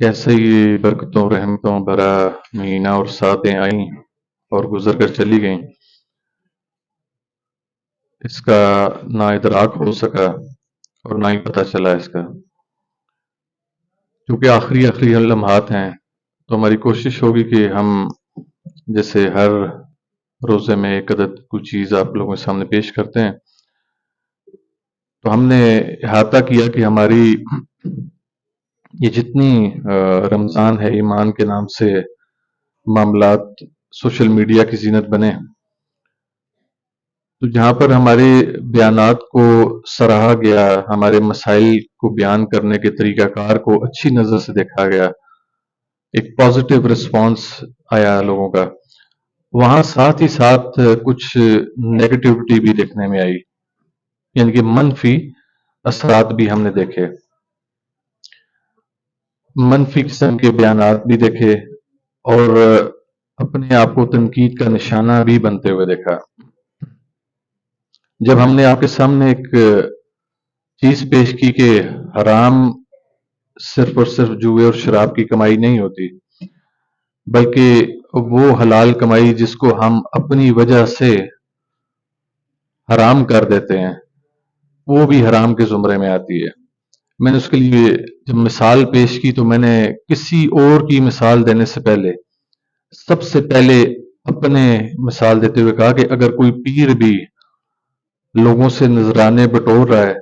کیسے یہ برکتوں رحمتوں بھرا مہینہ اور ساتیں آئیں اور گزر کر چلی گئیں، اس کا نہ ادراک ہو سکا اور نہ ہی پتہ چلا اس کا، کیونکہ آخری لمحات ہیں۔ تو ہماری کوشش ہوگی کہ ہم جیسے ہر روزے میں ایک عدد کوئی چیز آپ لوگوں کے سامنے پیش کرتے ہیں، تو ہم نے احاطہ کیا کہ ہماری یہ جتنی رمضان ہے ایمان کے نام سے معاملات سوشل میڈیا کی زینت بنے، تو جہاں پر ہمارے بیانات کو سراہا گیا، ہمارے مسائل کو بیان کرنے کے طریقہ کار کو اچھی نظر سے دیکھا گیا، ایک پازیٹیو رسپانس آیا لوگوں کا، وہاں ساتھ ہی ساتھ کچھ نیگیٹیوٹی بھی دیکھنے میں آئی، یعنی کہ منفی اثرات بھی ہم نے دیکھے، منفی قسم کے بیانات بھی دیکھے، اور اپنے آپ کو تنقید کا نشانہ بھی بنتے ہوئے دیکھا۔ جب ہم نے آپ کے سامنے ایک چیز پیش کی کہ حرام صرف اور صرف جوئے اور شراب کی کمائی نہیں ہوتی، بلکہ وہ حلال کمائی جس کو ہم اپنی وجہ سے حرام کر دیتے ہیں، وہ بھی حرام کے زمرے میں آتی ہے۔ میں نے اس کے لیے جب مثال پیش کی تو میں نے کسی اور کی مثال دینے سے پہلے سب سے پہلے اپنے مثال دیتے ہوئے کہا کہ اگر کوئی پیر بھی لوگوں سے نذرانے بٹور رہا ہے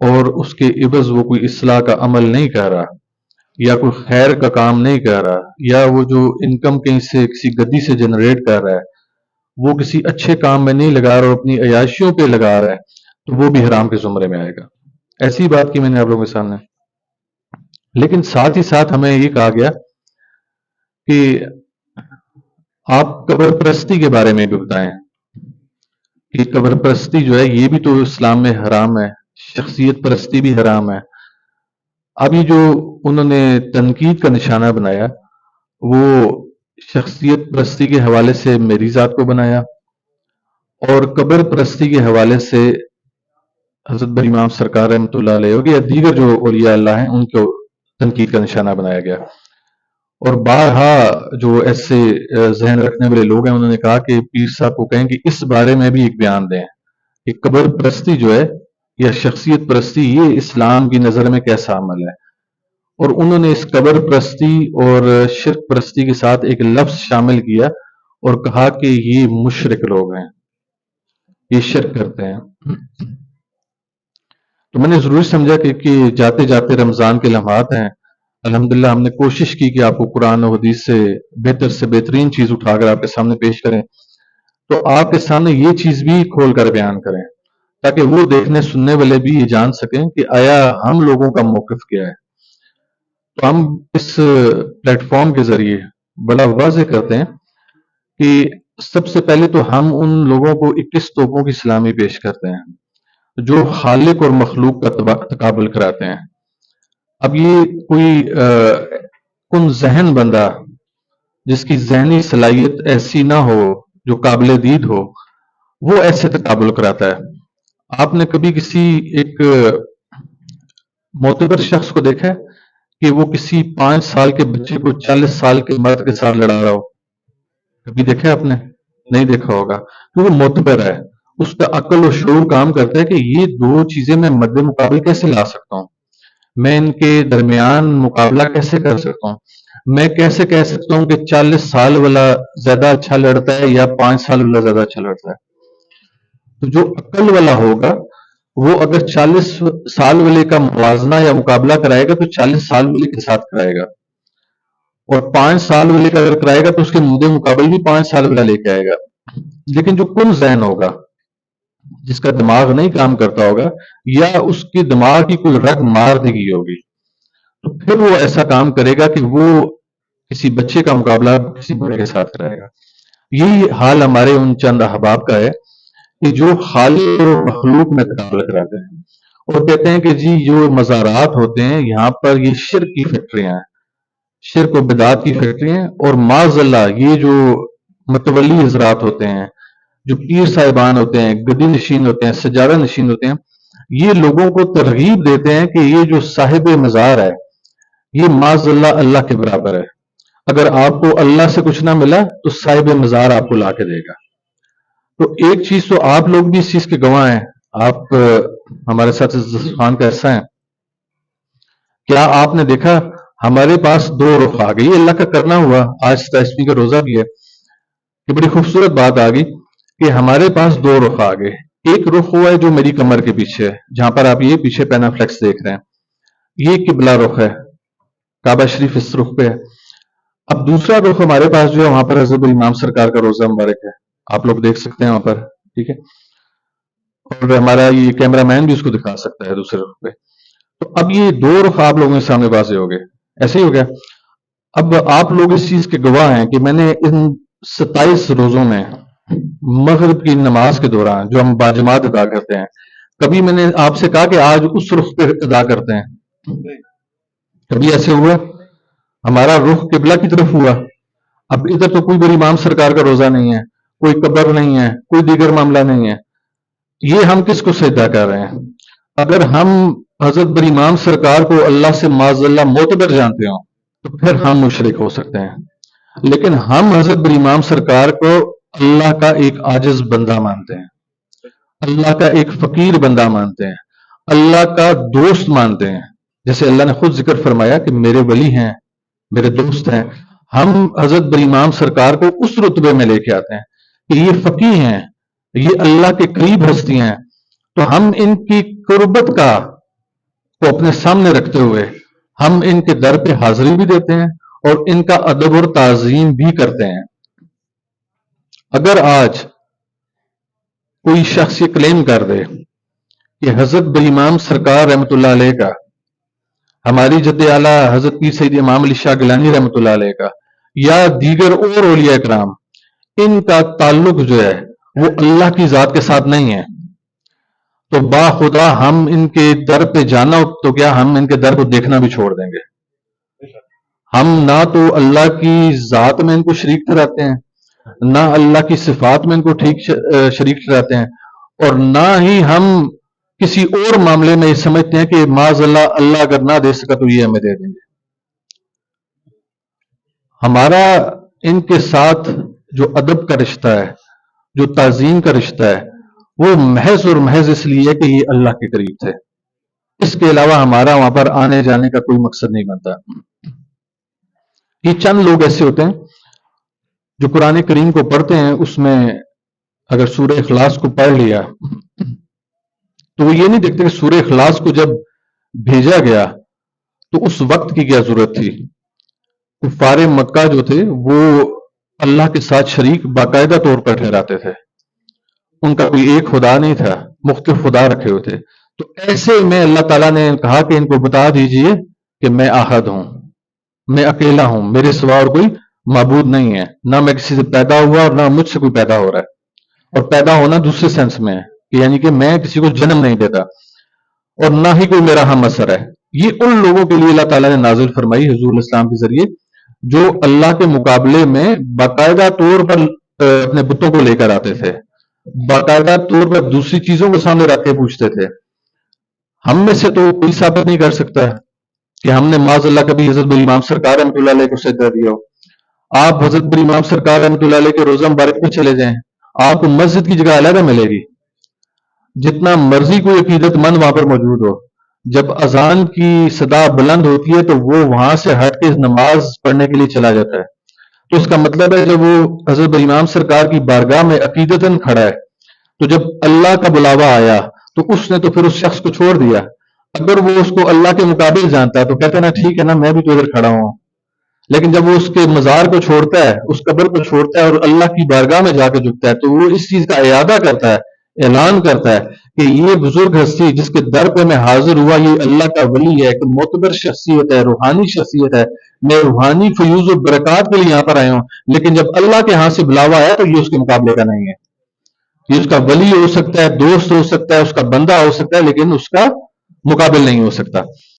اور اس کے عوض وہ کوئی اصلاح کا عمل نہیں کر رہا، یا کوئی خیر کا کام نہیں کر رہا، یا وہ جو انکم کہیں سے کسی گدی سے جنریٹ کر رہا ہے وہ کسی اچھے کام میں نہیں لگا رہا اور اپنی عیاشیوں پہ لگا رہا ہے، تو وہ بھی حرام کے زمرے میں آئے گا۔ ایسی بات کی میں نے آپ لوگوں کے سامنے، لیکن ساتھ ہی ساتھ ہمیں یہ کہا گیا کہ آپ قبر پرستی کے بارے میں بھی بتائیں کہ قبر پرستی جو ہے یہ بھی تو اسلام میں حرام ہے، شخصیت پرستی بھی حرام ہے۔ اب یہ جو انہوں نے تنقید کا نشانہ بنایا وہ شخصیت پرستی کے حوالے سے میری ذات کو بنایا، اور قبر پرستی کے حوالے سے حضرت بڑی امام سرکار رحمۃ اللہ علیہ یا دیگر جو اولیاء اللہ ہیں ان کو تنقید کا نشانہ بنایا گیا۔ اور بارہا جو ایسے ذہن رکھنے والے لوگ ہیں انہوں نے کہا کہ پیر صاحب کو کہیں کہ اس بارے میں بھی ایک بیان دیں کہ قبر پرستی جو ہے یا شخصیت پرستی یہ اسلام کی نظر میں کیسا عمل ہے۔ اور انہوں نے اس قبر پرستی اور شرک پرستی کے ساتھ ایک لفظ شامل کیا اور کہا کہ یہ مشرک لوگ ہیں، یہ شرک کرتے ہیں۔ تو میں نے ضروری سمجھا کہ جاتے جاتے رمضان کے لمحات ہیں، الحمدللہ ہم نے کوشش کی کہ آپ کو قرآن و حدیث سے بہترین چیز اٹھا کر آپ کے سامنے پیش کریں، تو آپ کے سامنے یہ چیز بھی کھول کر بیان کریں تاکہ وہ دیکھنے سننے والے بھی یہ جان سکیں کہ آیا ہم لوگوں کا موقف کیا ہے۔ تو ہم اس پلیٹ فارم کے ذریعے بڑا واضح کرتے ہیں کہ سب سے پہلے تو ہم ان لوگوں کو 21 توپوں کی سلامی پیش کرتے ہیں جو خالق اور مخلوق کا تقابل کراتے ہیں۔ اب یہ کوئی کن ذہن بندہ جس کی ذہنی صلاحیت ایسی نہ ہو، جو قابل دید ہو، وہ ایسے تقابل کراتا ہے۔ آپ نے کبھی کسی ایک معتبر شخص کو دیکھا ہے کہ وہ کسی 5 سال کے بچے کو 40 سال کے مرد کے ساتھ لڑا رہا ہو؟ کبھی دیکھا ہے آپ نے؟ نہیں دیکھا ہوگا، کیونکہ وہ معتبر ہے، اس کا عقل و شعور کام کرتا ہے کہ یہ دو چیزیں میں مد مقابل کیسے لا سکتا ہوں، میں ان کے درمیان مقابلہ کیسے کر سکتا ہوں، میں کیسے کہہ سکتا ہوں کہ 40 سال والا زیادہ اچھا لڑتا ہے یا 5 سال والا زیادہ اچھا لڑتا ہے۔ تو جو عقل والا ہوگا وہ اگر 40 سال والے کا موازنہ یا مقابلہ کرائے گا تو 40 سال والے کے ساتھ کرائے گا، اور 5 سال والے کا اگر کرائے گا تو اس کے مدے مقابل بھی 5 سال والا لے کے آئے گا۔ لیکن جو کن ذہن ہوگا، جس کا دماغ نہیں کام کرتا ہوگا یا اس کے دماغ کی کوئی رگ مار دی گئی ہوگی، تو پھر وہ ایسا کام کرے گا کہ وہ کسی بچے کا مقابلہ کسی بڑے کے ساتھ کرائے گا۔ یہی حال ہمارے ان چند احباب کا ہے کہ جو خالق اور مخلوق میں تقابل کراتے ہیں اور کہتے ہیں کہ جی جو مزارات ہوتے ہیں یہاں پر یہ شرک کی فیکٹریاں ہیں، شرک و بدعات کی فیکٹری ہیں، اور معاذ اللہ یہ جو متولی حضرات ہوتے ہیں، جو پیر صاحبان ہوتے ہیں، گدی نشین ہوتے ہیں، سجادہ نشین ہوتے ہیں، یہ لوگوں کو ترغیب دیتے ہیں کہ یہ جو صاحب مزار ہے یہ معاذ اللہ اللہ کے برابر ہے. اگر آپ کو اللہ سے کچھ نہ ملا تو صاحب مزار آپ کو لا کے دے گا. تو ایک چیز تو آپ لوگ بھی اس چیز کے گواہ ہیں. آپ ہمارے ساتھ خان کا حصہ ہیں. کیا آپ نے دیکھا ہمارے پاس دو رخ آ گئی. یہ اللہ کا کرنا ہوا. آج تشمی کا روزہ بھی ہے. یہ بڑی خوبصورت بات آ گئی کہ ہمارے پاس دو رخ آ گئے. ایک رخ ہوا ہے جو میری کمر کے پیچھے ہے، جہاں پر آپ یہ پیچھے پینا فلیکس دیکھ رہے ہیں. یہ قبلہ رخ ہے، کعبہ شریف اس رخ پہ ہے. اب دوسرا رخ ہمارے پاس جو ہے وہاں پر حضرت امام سرکار کا روزہ مبارک ہے. آپ لوگ دیکھ سکتے ہیں وہاں پر. ٹھیک ہے. اور ہمارا یہ کیمرہ مین بھی اس کو دکھا سکتا ہے دوسرے رخ پہ. تو اب یہ دو رخ آپ لوگوں کے سامنے واضح ہو گئے. ایسے ہی ہو گیا. اب آپ لوگ اس چیز کے گواہ ہیں کہ میں نے ان 27 روزوں میں مغرب کی نماز کے دوران جو ہم باجماعت ادا کرتے ہیں، کبھی میں نے آپ سے کہا کہ آج اس رخ پہ ادا کرتے ہیں؟ کبھی ایسے ہوا؟ ہمارا رخ قبلہ کی طرف ہوا. اب ادھر تو کوئی بڑی امام سرکار کا روزہ نہیں ہے، کوئی قبر نہیں ہے، کوئی دیگر معاملہ نہیں ہے. یہ ہم کس کو سجدہ کر رہے ہیں؟ اگر ہم حضرت بر امام سرکار کو اللہ سے معاذ اللہ معتبر جانتے ہوں تو پھر ہم مشرک ہو سکتے ہیں. لیکن ہم حضرت بر امام سرکار کو اللہ کا ایک عاجز بندہ مانتے ہیں، اللہ کا ایک فقیر بندہ مانتے ہیں، اللہ کا دوست مانتے ہیں. جیسے اللہ نے خود ذکر فرمایا کہ میرے ولی ہیں، میرے دوست ہیں. ہم حضرت بر امام سرکار کو اس رتبے میں لے کے آتے ہیں کہ یہ فقیہ ہیں، یہ اللہ کے قریب ہستی ہیں. تو ہم ان کی قربت کو اپنے سامنے رکھتے ہوئے ہم ان کے در پہ حاضری بھی دیتے ہیں اور ان کا ادب اور تعظیم بھی کرتے ہیں. اگر آج کوئی شخص یہ کلیم کر دے کہ حضرت بر امام سرکار رحمۃ اللہ علیہ کا، ہماری جد اعلیٰ حضرت پیر سید امام علی شاہ گیلانی رحمۃ اللہ علیہ کا، یا دیگر اور اولیاء کرام، ان کا تعلق جو ہے وہ اللہ کی ذات کے ساتھ نہیں ہے، تو با خدا ہم ان کے در پہ جانا ہو تو کیا ہم ان کے در کو دیکھنا بھی چھوڑ دیں گے. ہم نہ تو اللہ کی ذات میں ان کو شریک ٹھہراتے ہیں، نہ اللہ کی صفات میں ان کو شریک ٹھہراتے ہیں، اور نہ ہی ہم کسی اور معاملے میں یہ سمجھتے ہیں کہ معاذ اللہ اللہ اگر نہ دے سکا تو یہ ہمیں دے دیں گے. ہمارا ان کے ساتھ جو ادب کا رشتہ ہے، جو تعظیم کا رشتہ ہے، وہ محض اور محض اس لیے کہ یہ اللہ کے قریب تھے. اس کے علاوہ ہمارا وہاں پر آنے جانے کا کوئی مقصد نہیں بنتا. یہ چند لوگ ایسے ہوتے ہیں جو قرآن کریم کو پڑھتے ہیں، اس میں اگر سورہ اخلاص کو پڑھ لیا تو وہ یہ نہیں دیکھتے کہ سورہ اخلاص کو جب بھیجا گیا تو اس وقت کی کیا ضرورت تھی. کفار مکہ جو تھے وہ اللہ کے ساتھ شریک باقاعدہ طور پر ٹھہراتے تھے. ان کا کوئی ایک خدا نہیں تھا، مختلف خدا رکھے ہوئے تھے. تو ایسے میں اللہ تعالیٰ نے کہا کہ ان کو بتا دیجئے کہ میں احد ہوں، میں اکیلا ہوں، میرے سوا اور کوئی معبود نہیں ہے. نہ میں کسی سے پیدا ہوا اور نہ مجھ سے کوئی پیدا ہو رہا ہے. اور پیدا ہونا دوسرے سینس میں ہے کہ یعنی کہ میں کسی کو جنم نہیں دیتا، اور نہ ہی کوئی میرا ہم اثر ہے. یہ ان لوگوں کے لیے اللہ تعالیٰ نے نازل فرمائی حضور الاسلام کے ذریعے جو اللہ کے مقابلے میں باقاعدہ طور پر اپنے بتوں کو لے کر آتے تھے، باقاعدہ طور پر دوسری چیزوں کو سامنے رکھ کے پوچھتے تھے. ہم میں سے تو کوئی ثابت نہیں کر سکتا ہے کہ ہم نے معاذ اللہ کبھی حضرت بر امام سرکار رحمۃ اللہ علیہ کو سجدہ دیا ہو. آپ حضرت بر امام سرکار رحمۃ اللہ علیہ کے روزہ مبارک میں چلے جائیں، آپ کو مسجد کی جگہ علیحدہ ملے گی. جتنا مرضی کوئی عقیدت مند وہاں پر موجود ہو، جب اذان کی صدا بلند ہوتی ہے تو وہ وہاں سے ہٹ کے نماز پڑھنے کے لیے چلا جاتا ہے. تو اس کا مطلب ہے جب وہ حضرت بر امام سرکار کی بارگاہ میں عقیدتاً کھڑا ہے، تو جب اللہ کا بلاوا آیا تو اس نے تو پھر اس شخص کو چھوڑ دیا. اگر وہ اس کو اللہ کے مقابل جانتا ہے تو کہتا ہے نا ٹھیک ہے نا، میں بھی تو ادھر کھڑا ہوں. لیکن جب وہ اس کے مزار کو چھوڑتا ہے، اس قبر کو چھوڑتا ہے اور اللہ کی بارگاہ میں جا کے جھکتا ہے، تو وہ اس چیز کا اعادہ کرتا ہے، اعلان کرتا ہے کہ یہ بزرگ ہستی جس کے در پہ میں حاضر ہوا یہ اللہ کا ولی ہے، ایک معتبر شخصیت ہے، روحانی شخصیت ہے. میں روحانی فیوز و برکات کے لیے یہاں پر آیا ہوں، لیکن جب اللہ کے ہاں سے بلاوا آیا تو یہ اس کے مقابلے کا نہیں ہے. یہ اس کا ولی ہو سکتا ہے، دوست ہو سکتا ہے، اس کا بندہ ہو سکتا ہے، لیکن اس کا مقابل نہیں ہو سکتا.